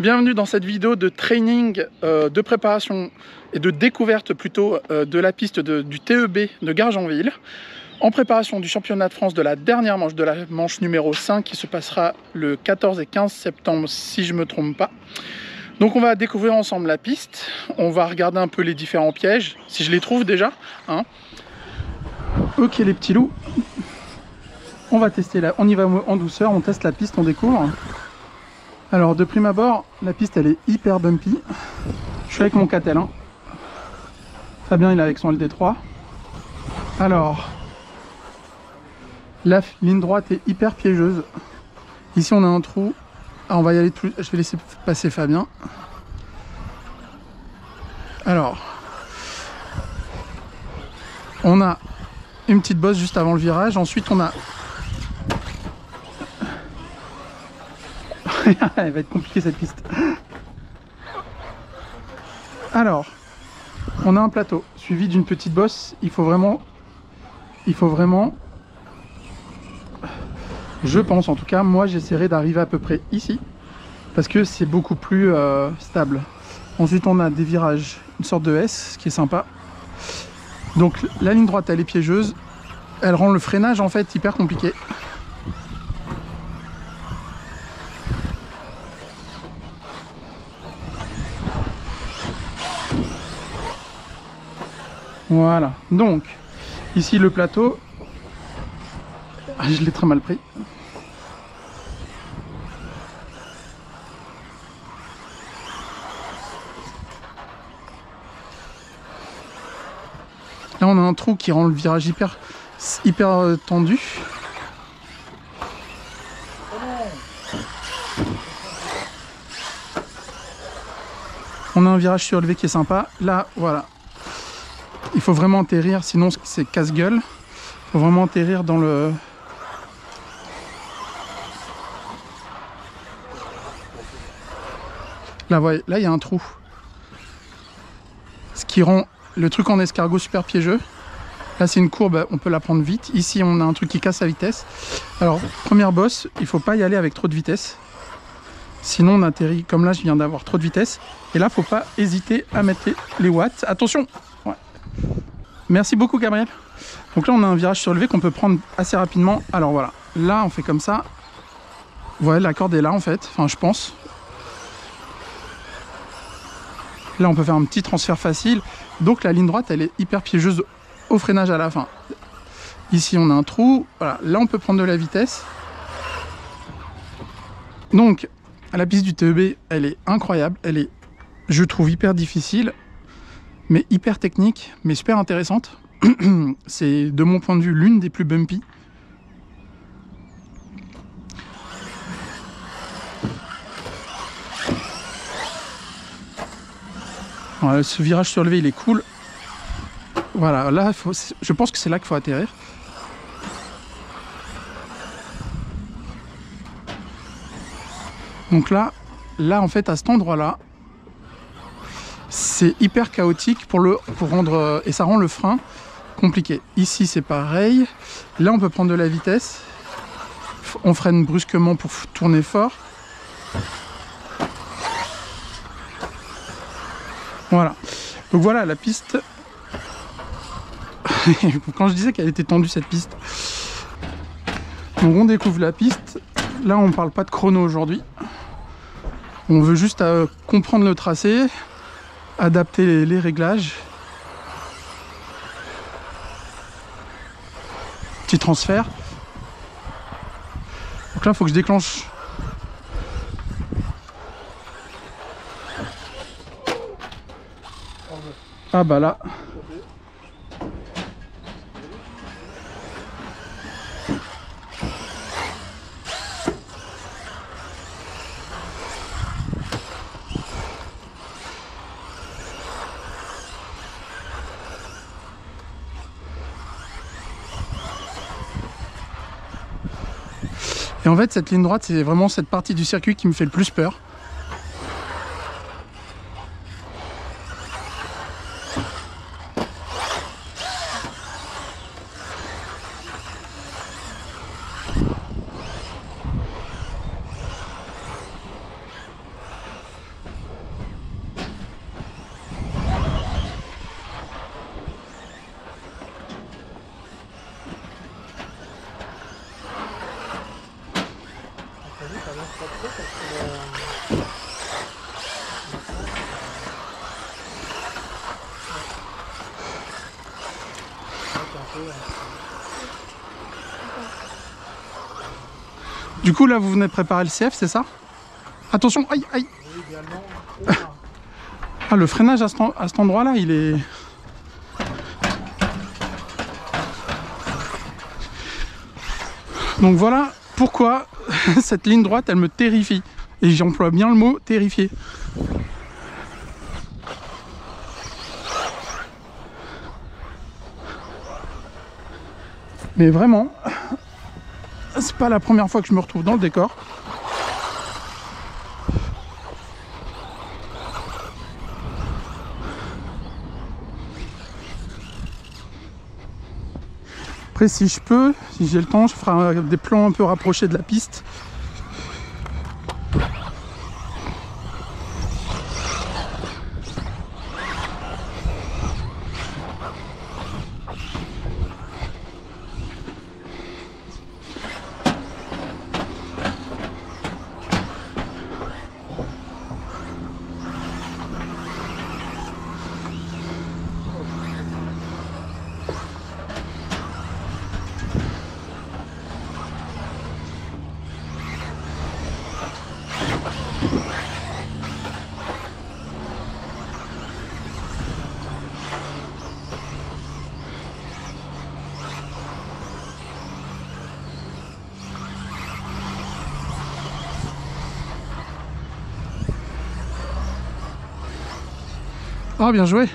bienvenue dans cette vidéo de training, de préparation et de découverte plutôt de la piste du TEB de Gargenville, en préparation du championnat de France de la dernière manche, de la manche numéro 5 qui se passera le 14 et 15 septembre si je ne me trompe pas. Donc on va découvrir ensemble la piste, on va regarder un peu les différents pièges, si je les trouve déjà. Hein. Ok les petits loups, on va tester là, on y va en douceur, on teste la piste, on découvre. Alors de prime abord, la piste elle est hyper bumpy. Je suis avec mon Catel, hein. Fabien il est avec son LD3. Alors, la ligne droite est hyper piégeuse. Ici on a un trou. Ah, on va y aller plus. Je vais laisser passer Fabien. Alors, on a une petite bosse juste avant le virage. Ensuite on a... Elle va être compliquée cette piste. Alors, on a un plateau suivi d'une petite bosse. Il faut vraiment, je pense en tout cas, moi j'essaierai d'arriver à peu près ici parce que c'est beaucoup plus stable. Ensuite on a des virages, une sorte de S, ce qui est sympa. Donc la ligne droite elle est piégeuse, elle rend le freinage en fait hyper compliqué. Voilà, donc ici le plateau, je l'ai très mal pris. Là on a un trou qui rend le virage hyper tendu. On a un virage surélevé qui est sympa. Là voilà. Il faut vraiment atterrir, sinon c'est casse-gueule. Il faut vraiment atterrir dans le... Là, voyez, là il y a un trou. Ce qui rend le truc en escargot super piégeux. Là c'est une courbe, on peut la prendre vite. Ici on a un truc qui casse la vitesse. Alors, première bosse, il ne faut pas y aller avec trop de vitesse. Sinon on atterrit, comme là je viens d'avoir trop de vitesse. Et là, il ne faut pas hésiter à mettre les watts. Attention! Ouais. Merci beaucoup Gabriel. Donc là on a un virage surlevé qu'on peut prendre assez rapidement. Alors voilà, là on fait comme ça. Vous voyez la corde est là en fait, enfin je pense. Là on peut faire un petit transfert facile. Donc la ligne droite elle est hyper piégeuse au freinage à la fin. Ici on a un trou, voilà, là on peut prendre de la vitesse. Donc la piste du TEB elle est incroyable, elle est, je trouve, hyper difficile. Mais hyper technique, mais super intéressante. C'est de mon point de vue l'une des plus bumpy. Voilà, ce virage surlevé il est cool. Voilà, là je pense que c'est là qu'il faut atterrir. Donc là en fait à cet endroit là, c'est hyper chaotique pour rendre, et ça rend le frein compliqué. Ici c'est pareil, là on peut prendre de la vitesse, on freine brusquement pour tourner fort. Voilà, donc voilà la piste. Quand je disais qu'elle était tendue cette piste, donc on découvre la piste. Là on parle pas de chrono aujourd'hui, on veut juste comprendre le tracé, adapter les réglages. Petit transfert. Donc là il faut que je déclenche. Ah bah là. Et en fait cette ligne droite c'est vraiment cette partie du circuit qui me fait le plus peur. Du coup là vous venez de préparer le CF, c'est ça? Attention, aïe aïe. Ah, le freinage à cet endroit là il est... Donc voilà pourquoi cette ligne droite elle me terrifie. Et j'emploie bien le mot terrifié. Mais vraiment, c'est pas la première fois que je me retrouve dans le décor. Après, si je peux, si j'ai le temps, je ferai des plans un peu rapprochés de la piste. Oh, bien joué.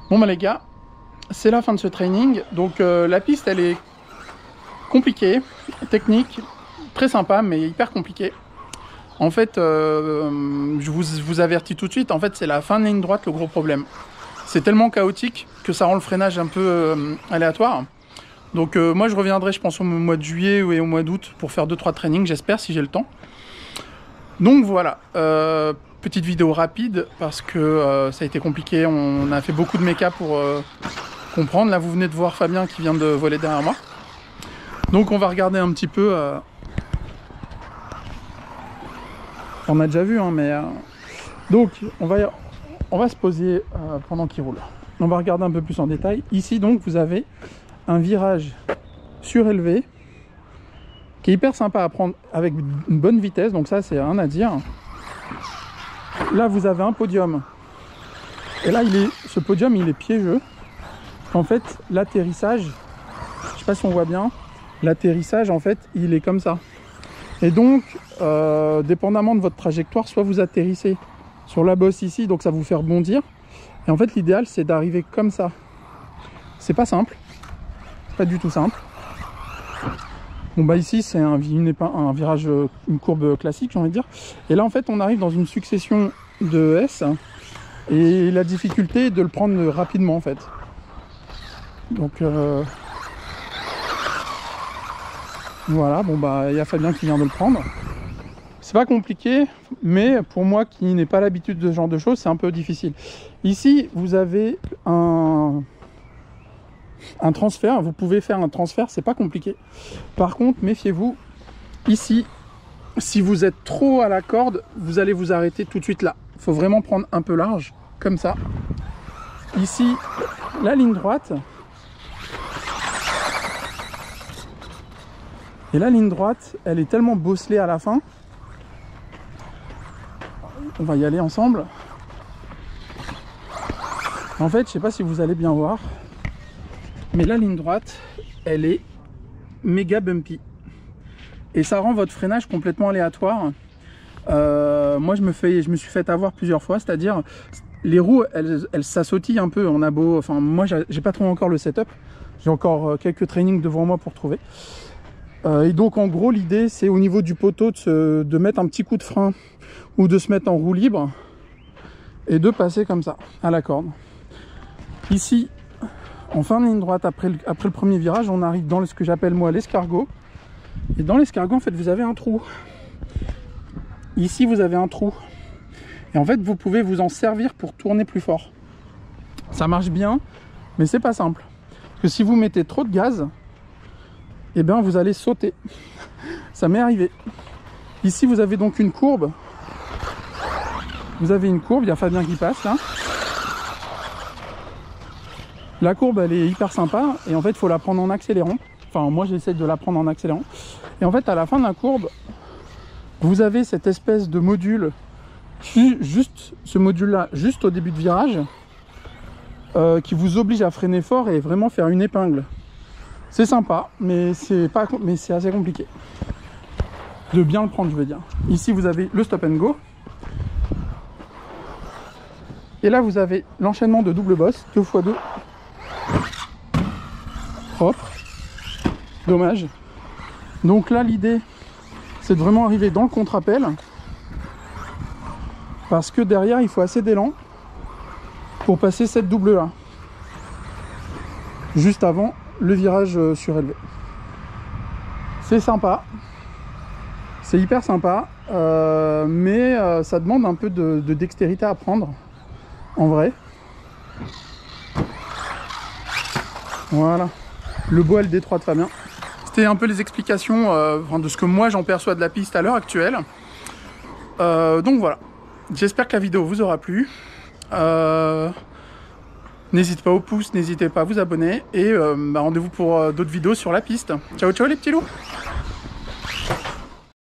Bon bah les gars, c'est la fin de ce training. Donc la piste elle est compliquée, technique, très sympa mais hyper compliquée. En fait, je vous avertis tout de suite, en fait c'est la fin de ligne droite le gros problème. C'est tellement chaotique que ça rend le freinage un peu aléatoire. Donc moi je reviendrai je pense au mois de juillet et au mois d'août pour faire 2-3 trainings, j'espère si j'ai le temps. Donc voilà, petite vidéo rapide parce que ça a été compliqué, on a fait beaucoup de méca pour comprendre. Là vous venez de voir Fabien qui vient de voler derrière moi. Donc on va regarder un petit peu... On a déjà vu, hein, mais... Donc on va se poser pendant qu'il roule. On va regarder un peu plus en détail. Ici donc vous avez un virage surélevé qui est hyper sympa à prendre avec une bonne vitesse, donc ça c'est rien à dire. Là vous avez un podium et là ce podium il est piégeux. En fait l'atterrissage, je sais pas si on voit bien, l'atterrissage en fait il est comme ça. Et donc dépendamment de votre trajectoire, soit vous atterrissez sur la bosse ici, donc ça vous fait rebondir. Et en fait l'idéal c'est d'arriver comme ça. C'est pas simple, pas du tout simple. Bon bah ici c'est un virage, une courbe classique j'ai envie de dire. Et là en fait on arrive dans une succession de S. Et la difficulté est de le prendre rapidement en fait. Donc voilà, bon bah il y a Fabien qui vient de le prendre. C'est pas compliqué, mais pour moi qui n'ai pas l'habitude de ce genre de choses, c'est un peu difficile. Ici vous avez un transfert, vous pouvez faire un transfert, c'est pas compliqué. Par contre, méfiez-vous, ici, si vous êtes trop à la corde, vous allez vous arrêter tout de suite là. Il faut vraiment prendre un peu large, comme ça. Ici, la ligne droite. Et la ligne droite, elle est tellement bosselée à la fin. On va y aller ensemble. En fait, je sais pas si vous allez bien voir. Mais la ligne droite, elle est méga bumpy. Et ça rend votre freinage complètement aléatoire. Moi, je me suis fait avoir plusieurs fois. C'est-à-dire, les roues, elles s'assautillent un peu. On a beau... Enfin, moi, j'ai pas trouvé encore le setup. J'ai encore quelques trainings devant moi pour trouver. Et donc, en gros, l'idée, c'est au niveau du poteau de mettre un petit coup de frein ou de se mettre en roue libre et de passer comme ça, à la corde. Ici... En fin de ligne droite, après le premier virage, on arrive dans ce que j'appelle moi l'escargot. Et dans l'escargot, en fait, vous avez un trou. Ici, vous avez un trou. Et en fait, vous pouvez vous en servir pour tourner plus fort. Ça marche bien, mais c'est pas simple. Parce que si vous mettez trop de gaz, eh bien vous allez sauter. Ça m'est arrivé. Ici, vous avez donc une courbe. Vous avez une courbe, il y a Fabien qui passe là. La courbe, elle est hyper sympa et en fait, il faut la prendre en accélérant. Enfin, moi, j'essaie de la prendre en accélérant. Et en fait, à la fin de la courbe, vous avez cette espèce de module, juste ce module-là, juste au début de virage, qui vous oblige à freiner fort et vraiment faire une épingle. C'est sympa, mais c'est assez compliqué de bien le prendre, je veux dire. Ici, vous avez le stop and go. Et là, vous avez l'enchaînement de double boss, 2x2. Propre. Dommage. Donc là, l'idée, c'est de vraiment arriver dans le contre-appel. Parce que derrière, il faut assez d'élan pour passer cette double-là. Juste avant le virage surélevé. C'est sympa. C'est hyper sympa. Mais ça demande un peu de dextérité à prendre. En vrai. Voilà. Le beau LD3 de Fabien. C'était un peu les explications de ce que moi j'en perçois de la piste à l'heure actuelle. Donc voilà. J'espère que la vidéo vous aura plu. N'hésitez pas au pouce, n'hésitez pas à vous abonner. Et rendez-vous pour d'autres vidéos sur la piste. Ciao ciao les petits loups.